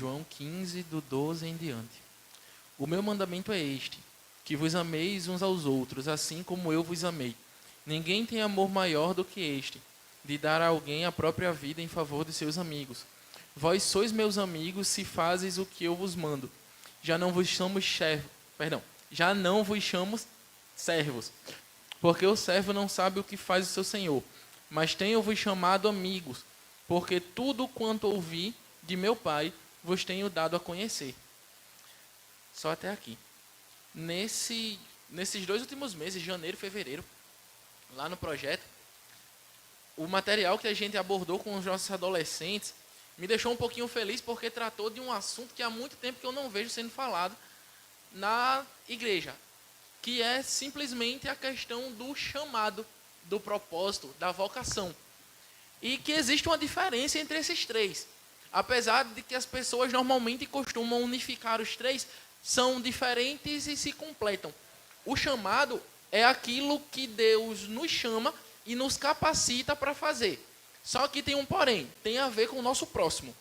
João 15, do 12 em diante. O meu mandamento é este, que vos ameis uns aos outros, assim como eu vos amei. Ninguém tem amor maior do que este, de dar a alguém a própria vida em favor de seus amigos. Vós sois meus amigos se fazes o que eu vos mando. Já não vos chamo já não vos chamo servos, porque o servo não sabe o que faz o seu senhor, mas tenho-vos chamado amigos, porque tudo quanto ouvi de meu Pai vos tenho dado a conhecer. Só até aqui. Nesses 2 últimos meses, janeiro e fevereiro, lá no projeto, o material que a gente abordou com os nossos adolescentes me deixou um pouquinho feliz, porque tratou de um assunto que há muito tempo que eu não vejo sendo falado na igreja, que é simplesmente a questão do chamado, do propósito, da vocação. E que existe uma diferença entre esses três. Apesar de que as pessoas normalmente costumam unificar os três, são diferentes e se completam. O chamado é aquilo que Deus nos chama e nos capacita para fazer. Só que tem um porém, tem a ver com o nosso próximo.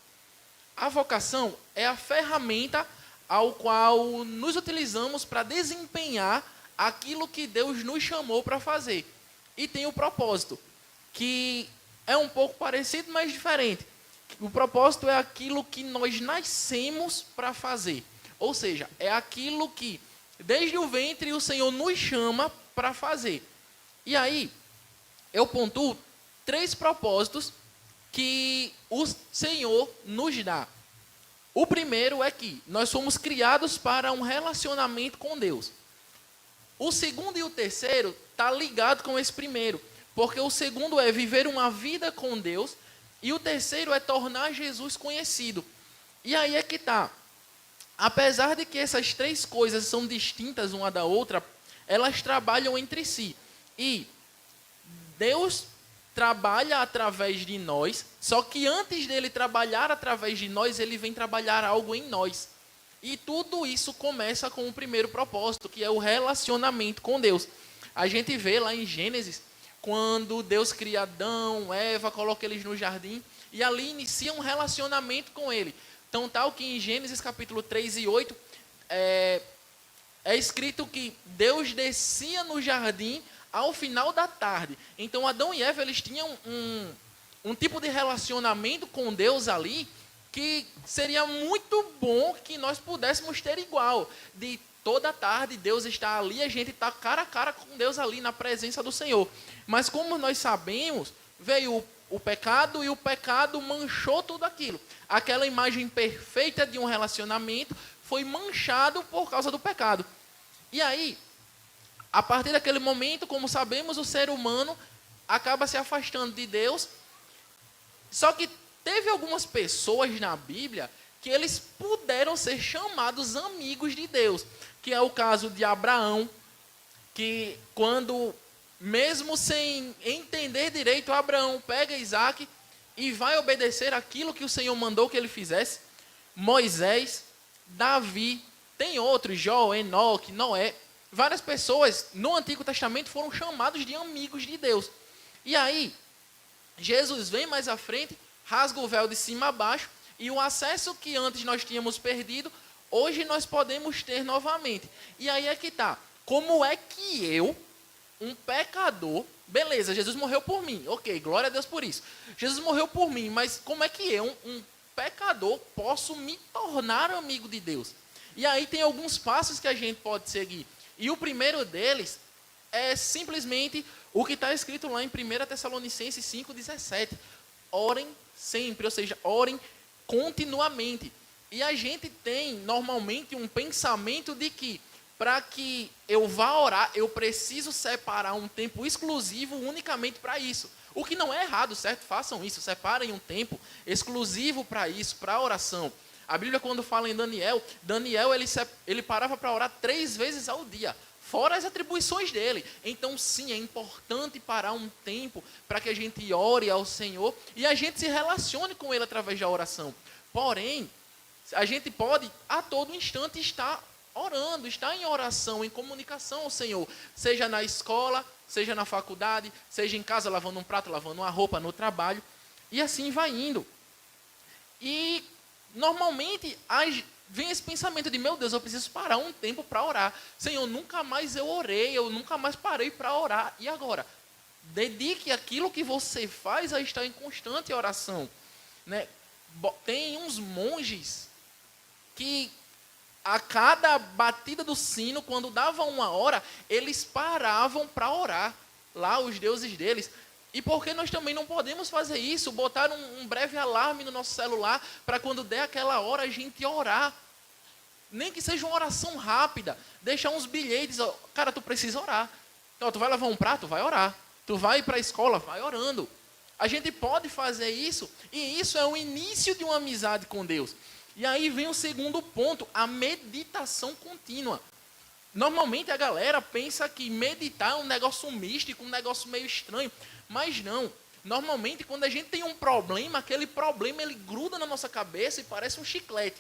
A vocação é a ferramenta ao qual nos utilizamos para desempenhar aquilo que Deus nos chamou para fazer. E tem o propósito, que é um pouco parecido, mas diferente. O propósito é aquilo que nós nascemos para fazer. Ou seja, é aquilo que, desde o ventre, o Senhor nos chama para fazer. E aí, eu pontuo 3 propósitos que o Senhor nos dá. O primeiro é que nós fomos criados para um relacionamento com Deus. O segundo e o terceiro está ligado com esse primeiro, porque o segundo é viver uma vida com Deus e o terceiro é tornar Jesus conhecido. E aí é que está. Apesar de que essas 3 coisas são distintas uma da outra, elas trabalham entre si. E Deus trabalha através de nós, só que antes dele trabalhar através de nós, ele vem trabalhar algo em nós. E tudo isso começa com o primeiro propósito, que é o relacionamento com Deus. A gente vê lá em Gênesis, quando Deus cria Adão, Eva, coloca eles no jardim, e ali inicia um relacionamento com ele. Então, tal que em Gênesis capítulo 3 e 8, é escrito que Deus descia no jardim ao final da tarde. Então, Adão e Eva, eles tinham um tipo de relacionamento com Deus ali, que seria muito bom que nós pudéssemos ter igual. De toda tarde, Deus está ali, a gente está cara a cara com Deus ali, na presença do Senhor. Mas como nós sabemos, veio o pecado e o pecado manchou tudo aquilo. Aquela imagem perfeita de um relacionamento foi manchado por causa do pecado. E aí, a partir daquele momento, como sabemos, o ser humano acaba se afastando de Deus. Só que teve algumas pessoas na Bíblia que eles puderam ser chamados amigos de Deus. Que é o caso de Abraão, que quando, mesmo sem entender direito, Abraão pega Isaac e vai obedecer aquilo que o Senhor mandou que ele fizesse. Moisés, Davi, tem outros, Jó, Enoque, Noé. Várias pessoas no Antigo Testamento foram chamados de amigos de Deus. E aí, Jesus vem mais à frente, rasga o véu de cima a baixo, e o acesso que antes nós tínhamos perdido, hoje nós podemos ter novamente. E aí é que está. Como é que eu, um pecador, beleza, Jesus morreu por mim, ok, glória a Deus por isso. Jesus morreu por mim, mas como é que eu, um pecador, posso me tornar amigo de Deus? E aí tem alguns passos que a gente pode seguir. E o primeiro deles é simplesmente o que está escrito lá em 1 Tessalonicenses 5,17. Orem sempre, ou seja, orem continuamente. E a gente tem normalmente um pensamento de que para que eu vá orar, eu preciso separar um tempo exclusivo unicamente para isso. O que não é errado, certo? Façam isso, separem um tempo exclusivo para isso, para a oração. A Bíblia, quando fala em Daniel, ele parava para orar 3 vezes ao dia, fora as atribuições dele. Então, sim, é importante parar um tempo para que a gente ore ao Senhor e a gente se relacione com Ele através da oração. Porém, a gente pode, a todo instante, estar orando, estar em oração, em comunicação ao Senhor, seja na escola, seja na faculdade, seja em casa, lavando um prato, lavando uma roupa, no trabalho, e assim vai indo. E normalmente vem esse pensamento de, meu Deus, eu preciso parar um tempo para orar. Senhor, nunca mais eu orei, eu nunca mais parei para orar. E agora? Dedique aquilo que você faz a estar em constante oração. Né? Tem uns monges que a cada batida do sino, quando dava 1 hora, eles paravam para orar, lá os deuses deles. E por que nós também não podemos fazer isso? Botar um breve alarme no nosso celular, para quando der aquela hora a gente orar. Nem que seja uma oração rápida, deixar uns bilhetes, cara, tu precisa orar. Então, tu vai lavar um prato, vai orar. Tu vai para a escola, vai orando. A gente pode fazer isso, e isso é o início de uma amizade com Deus. E aí vem o segundo ponto, a meditação contínua. Normalmente a galera pensa que meditar é um negócio místico, um negócio meio estranho, mas não. Normalmente quando a gente tem um problema, aquele problema ele gruda na nossa cabeça e parece um chiclete.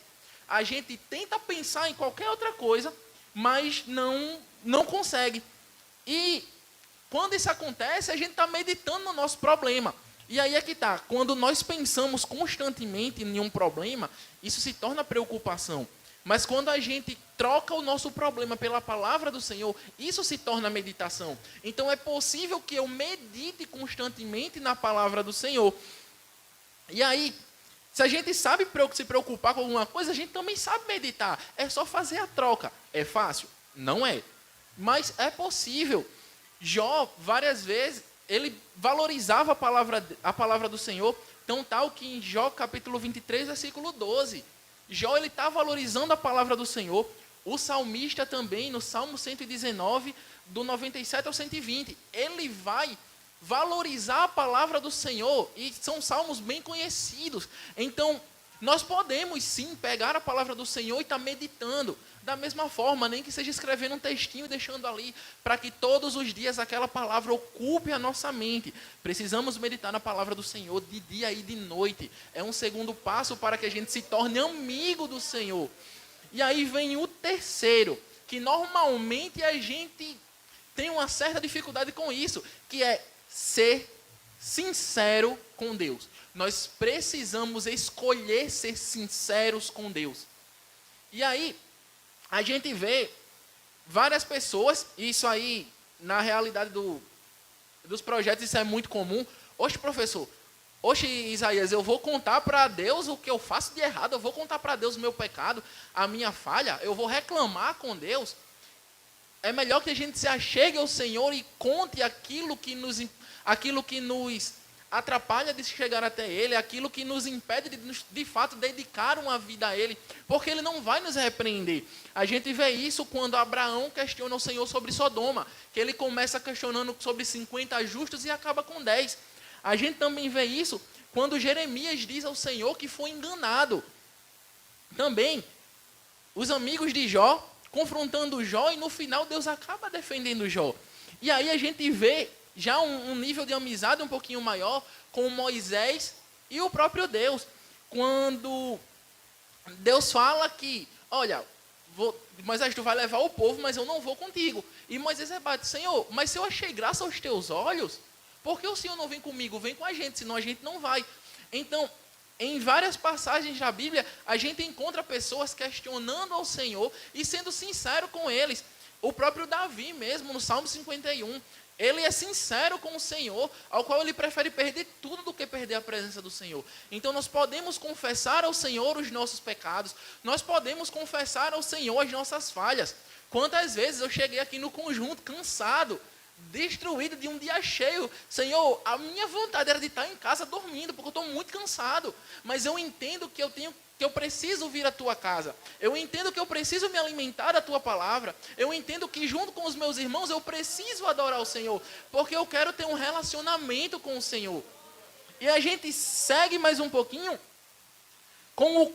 A gente tenta pensar em qualquer outra coisa, mas não consegue. E quando isso acontece, a gente está meditando no nosso problema. E aí é que está, quando nós pensamos constantemente em um problema, isso se torna preocupação. Mas quando a gente troca o nosso problema pela palavra do Senhor, isso se torna meditação. Então é possível que eu medite constantemente na palavra do Senhor. E aí, se a gente sabe se preocupar com alguma coisa, a gente também sabe meditar. É só fazer a troca. É fácil? Não é. Mas é possível. Jó, várias vezes, ele valorizava a palavra do Senhor, tão tal que em Jó capítulo 23, versículo 12, Jó ele está valorizando a palavra do Senhor. O salmista também, no Salmo 119, do 97 ao 120, ele vai valorizar a palavra do Senhor, e são salmos bem conhecidos. Então, nós podemos sim pegar a palavra do Senhor e estar meditando, da mesma forma, nem que seja escrevendo um textinho e deixando ali, para que todos os dias aquela palavra ocupe a nossa mente. Precisamos meditar na palavra do Senhor de dia e de noite. É um segundo passo para que a gente se torne amigo do Senhor. E aí vem o terceiro, que normalmente a gente tem uma certa dificuldade com isso, que é ser sincero com Deus. Nós precisamos escolher ser sinceros com Deus. E aí, a gente vê várias pessoas, isso aí, na realidade dos projetos, isso é muito comum. Oxe, professor, oxe, Isaías, eu vou contar para Deus o que eu faço de errado, eu vou contar para Deus o meu pecado, a minha falha, eu vou reclamar com Deus. É melhor que a gente se achegue ao Senhor e conte aquilo que nos atrapalha de chegar até Ele, aquilo que nos impede de fato dedicar uma vida a Ele, porque Ele não vai nos repreender. A gente vê isso quando Abraão questiona o Senhor sobre Sodoma, que ele começa questionando sobre 50 justos e acaba com 10. A gente também vê isso quando Jeremias diz ao Senhor que foi enganado. Também, os amigos de Jó confrontando Jó, e no final Deus acaba defendendo Jó. E aí a gente vê já um nível de amizade um pouquinho maior com Moisés e o próprio Deus. Quando Deus fala que, olha, Moisés, tu vai levar o povo, mas eu não vou contigo. E Moisés rebate, Senhor, mas se eu achei graça aos teus olhos, por que o Senhor não vem comigo? Vem com a gente, senão a gente não vai. Então, em várias passagens da Bíblia, a gente encontra pessoas questionando ao Senhor e sendo sincero com eles. O próprio Davi mesmo, no Salmo 51, ele é sincero com o Senhor, ao qual ele prefere perder tudo do que perder a presença do Senhor. Então nós podemos confessar ao Senhor os nossos pecados, nós podemos confessar ao Senhor as nossas falhas. Quantas vezes eu cheguei aqui no conjunto cansado, destruído de um dia cheio. Senhor, a minha vontade era de estar em casa dormindo, porque eu estou muito cansado. Mas eu entendo que eu preciso vir à tua casa. Eu entendo que eu preciso me alimentar da tua palavra. Eu entendo que junto com os meus irmãos eu preciso adorar o Senhor, porque eu quero ter um relacionamento com o Senhor. E a gente segue mais um pouquinho com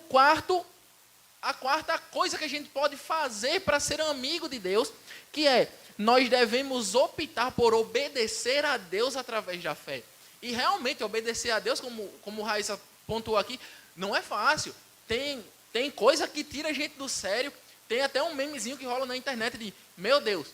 a quarta coisa que a gente pode fazer para ser amigo de Deus, que é, nós devemos optar por obedecer a Deus através da fé. E realmente obedecer a Deus, como o Raíssa pontuou aqui, não é fácil. Tem coisa que tira a gente do sério. Tem até um memezinho que rola na internet de, meu Deus,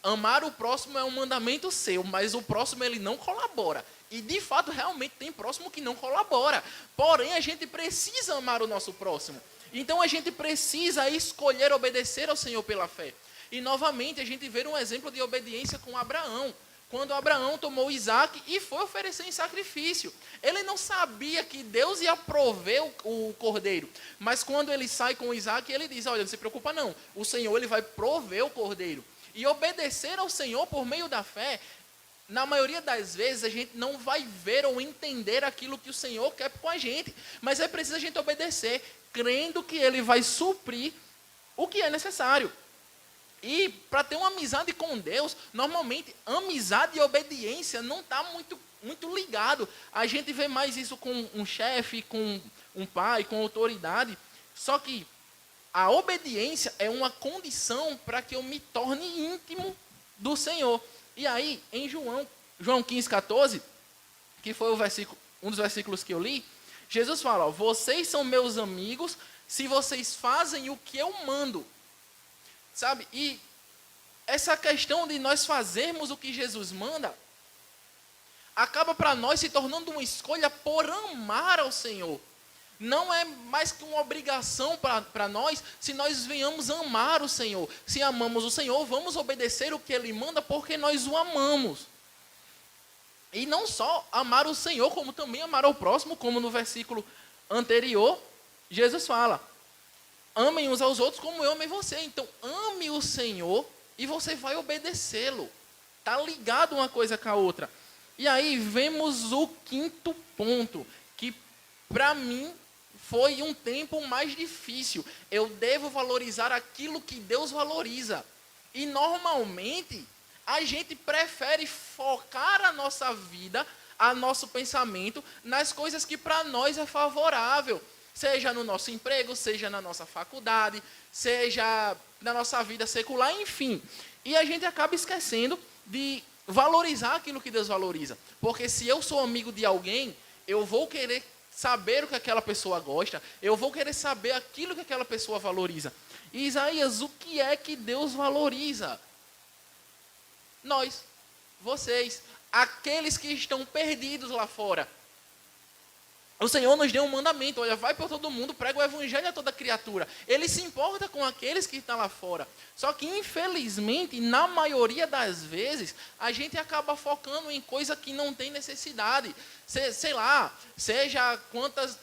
amar o próximo é um mandamento seu, mas o próximo ele não colabora. E, de fato, realmente tem próximo que não colabora. Porém, a gente precisa amar o nosso próximo. Então, a gente precisa escolher obedecer ao Senhor pela fé. E, novamente, a gente vê um exemplo de obediência com Abraão. Quando Abraão tomou Isaac e foi oferecer em sacrifício. Ele não sabia que Deus ia prover o cordeiro. Mas quando ele sai com Isaac, ele diz, olha, não se preocupa não. O Senhor ele vai prover o cordeiro. E obedecer ao Senhor por meio da fé, na maioria das vezes, a gente não vai ver ou entender aquilo que o Senhor quer com a gente. Mas é preciso a gente obedecer, crendo que Ele vai suprir o que é necessário. E para ter uma amizade com Deus, normalmente, amizade e obediência não está muito ligado. A gente vê mais isso com um chefe, com um pai, com autoridade. Só que a obediência é uma condição para que eu me torne íntimo do Senhor. E aí, em João 15,14, que foi um dos versículos que eu li, Jesus fala, ó, vocês são meus amigos se vocês fazem o que eu mando. Sabe? E essa questão de nós fazermos o que Jesus manda, acaba para nós se tornando uma escolha por amar ao Senhor. Não é mais que uma obrigação para nós, se nós venhamos amar o Senhor. Se amamos o Senhor, vamos obedecer o que Ele manda, porque nós o amamos. E não só amar o Senhor, como também amar ao próximo, como no versículo anterior, Jesus fala, amem uns aos outros como eu amei você. Então, ame o Senhor e você vai obedecê-lo. Está ligado uma coisa com a outra. E aí, vemos o quinto ponto, que para mim foi um tempo mais difícil. Eu devo valorizar aquilo que Deus valoriza. E normalmente, a gente prefere focar a nossa vida, a nosso pensamento, nas coisas que para nós é favorável. Seja no nosso emprego, seja na nossa faculdade, seja na nossa vida secular, enfim. E a gente acaba esquecendo de valorizar aquilo que Deus valoriza. Porque se eu sou amigo de alguém, eu vou querer saber o que aquela pessoa gosta, eu vou querer saber aquilo que aquela pessoa valoriza. E Isaías, o que é que Deus valoriza? Nós, vocês, aqueles que estão perdidos lá fora. O Senhor nos deu um mandamento, olha, vai para todo mundo, prega o evangelho a toda criatura. Ele se importa com aqueles que estão lá fora. Só que, infelizmente, na maioria das vezes, a gente acaba focando em coisa que não tem necessidade. Sei lá, seja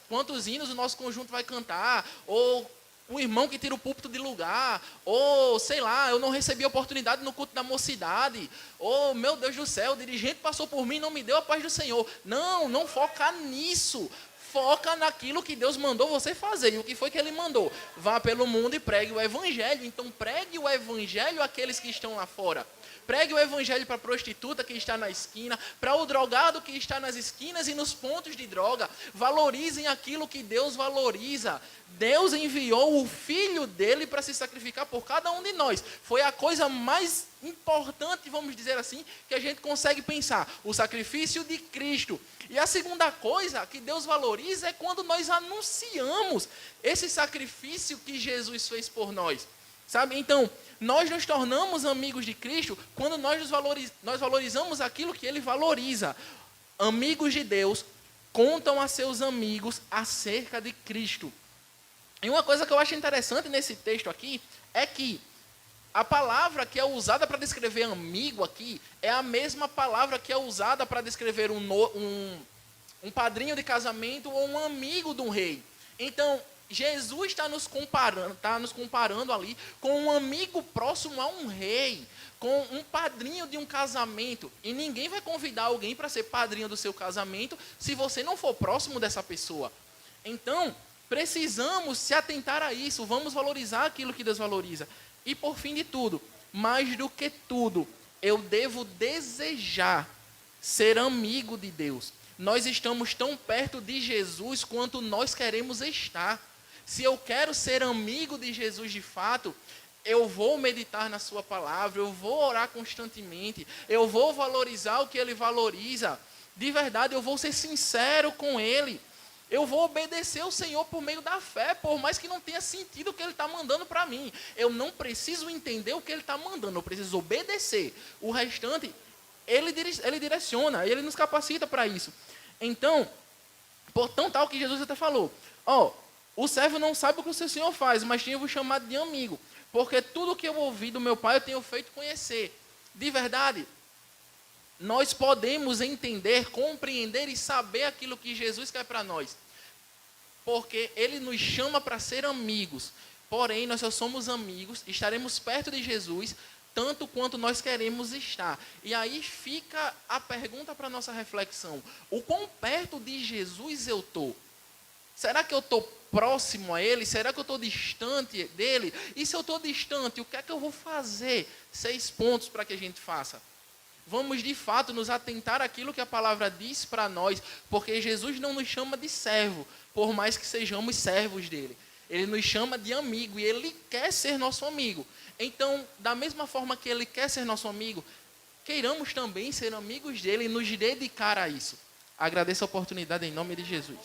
quantos hinos o nosso conjunto vai cantar, ou o irmão que tira o púlpito de lugar, ou, sei lá, eu não recebi oportunidade no culto da mocidade, ou, meu Deus do céu, o dirigente passou por mim e não me deu a paz do Senhor. Não foca nisso. Foca naquilo que Deus mandou você fazer. E o que foi que Ele mandou? Vá pelo mundo e pregue o evangelho. Então, pregue o evangelho àqueles que estão lá fora. Pregue o evangelho para a prostituta que está na esquina, para o drogado que está nas esquinas e nos pontos de droga. Valorizem aquilo que Deus valoriza. Deus enviou o Filho dele para se sacrificar por cada um de nós. Foi a coisa mais importante, vamos dizer assim, que a gente consegue pensar. O sacrifício de Cristo. E a segunda coisa que Deus valoriza é quando nós anunciamos esse sacrifício que Jesus fez por nós. Sabe? Então, nós nos tornamos amigos de Cristo quando nós valorizamos aquilo que Ele valoriza. Amigos de Deus contam a seus amigos acerca de Cristo. E uma coisa que eu acho interessante nesse texto aqui é que a palavra que é usada para descrever amigo aqui é a mesma palavra que é usada para descrever um padrinho de casamento ou um amigo de um rei. Então, Jesus está nos comparando ali com um amigo próximo a um rei, com um padrinho de um casamento. E ninguém vai convidar alguém para ser padrinho do seu casamento se você não for próximo dessa pessoa. Então, precisamos se atentar a isso, vamos valorizar aquilo que Deus valoriza. E por fim de tudo, mais do que tudo, eu devo desejar ser amigo de Deus. Nós estamos tão perto de Jesus quanto nós queremos estar. Se eu quero ser amigo de Jesus de fato, eu vou meditar na sua palavra, eu vou orar constantemente, eu vou valorizar o que Ele valoriza. De verdade, eu vou ser sincero com Ele. Eu vou obedecer ao Senhor por meio da fé, por mais que não tenha sentido o que Ele está mandando para mim. Eu não preciso entender o que Ele está mandando, eu preciso obedecer. O restante, Ele direciona, ele nos capacita para isso. Então, portanto, tal que Jesus até falou, o servo não sabe o que o seu senhor faz, mas tinha-vos chamado de amigo, porque tudo que eu ouvi do meu pai eu tenho feito conhecer. De verdade, nós podemos entender, compreender e saber aquilo que Jesus quer para nós, porque ele nos chama para ser amigos. Porém, nós só somos amigos, estaremos perto de Jesus, tanto quanto nós queremos estar. E aí fica a pergunta para a nossa reflexão: o quão perto de Jesus eu estou? Será que eu estou próximo a Ele? Será que eu estou distante dEle? E se eu estou distante, o que é que eu vou fazer? 6 pontos para que a gente faça. Vamos, de fato, nos atentar àquilo que a palavra diz para nós, porque Jesus não nos chama de servo, por mais que sejamos servos dEle. Ele nos chama de amigo e Ele quer ser nosso amigo. Então, da mesma forma que Ele quer ser nosso amigo, queiramos também ser amigos dEle e nos dedicar a isso. Agradeço a oportunidade em nome de Jesus.